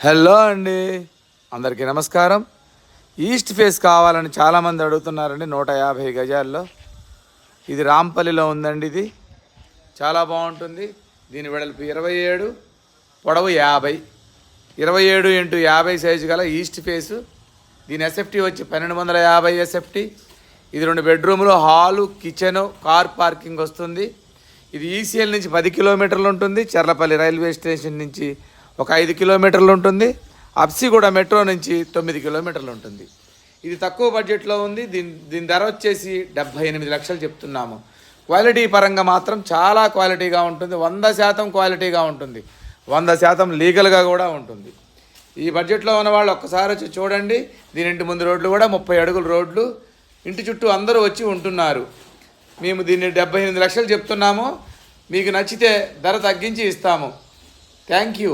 Hello అండి, అందరికీ నమస్కారం. ఈస్ట్ ఫేస్ కావాలని చాలామంది అడుగుతున్నారండి. 150 గజాల్లో ఇది రాంపల్లిలో ఉందండి. ఇది చాలా బాగుంటుంది. దీని వెడల్పు 27, పొడవు 50, 27 x 50 సైజు గల ఈస్ట్ ఫేసు. దీని ఎస్ఎఫ్టీ వచ్చి 1250 ఎస్ఎఫ్టీ. ఇది 2 బెడ్రూములు, హాలు, కిచెను, కార్ పార్కింగ్ వస్తుంది. ఇది ఈసీఎల్ నుంచి 10 కిలోమీటర్లు ఉంటుంది. చర్లపల్లి రైల్వే స్టేషన్ నుంచి ఒక 5 కిలోమీటర్లు ఉంటుంది. అప్సిగూడ మెట్రో నుంచి 9 కిలోమీటర్లు ఉంటుంది. ఇది తక్కువ బడ్జెట్లో ఉంది. దీని ధర వచ్చేసి 78 లక్షలు చెప్తున్నాము. క్వాలిటీ పరంగా మాత్రం చాలా క్వాలిటీగా ఉంటుంది. 100% క్వాలిటీగా ఉంటుంది. 100% లీగల్గా కూడా ఉంటుంది. ఈ బడ్జెట్లో ఉన్న వాళ్ళు ఒక్కసారి వచ్చి చూడండి. దీని ఇంటి ముందు రోడ్లు కూడా 30 అడుగుల రోడ్లు. ఇంటి చుట్టూ అందరూ వచ్చి ఉంటున్నారు. మేము దీన్ని 78 లక్షలు చెప్తున్నాము. మీకు నచ్చితే ధర తగ్గించి ఇస్తాము. Thank you.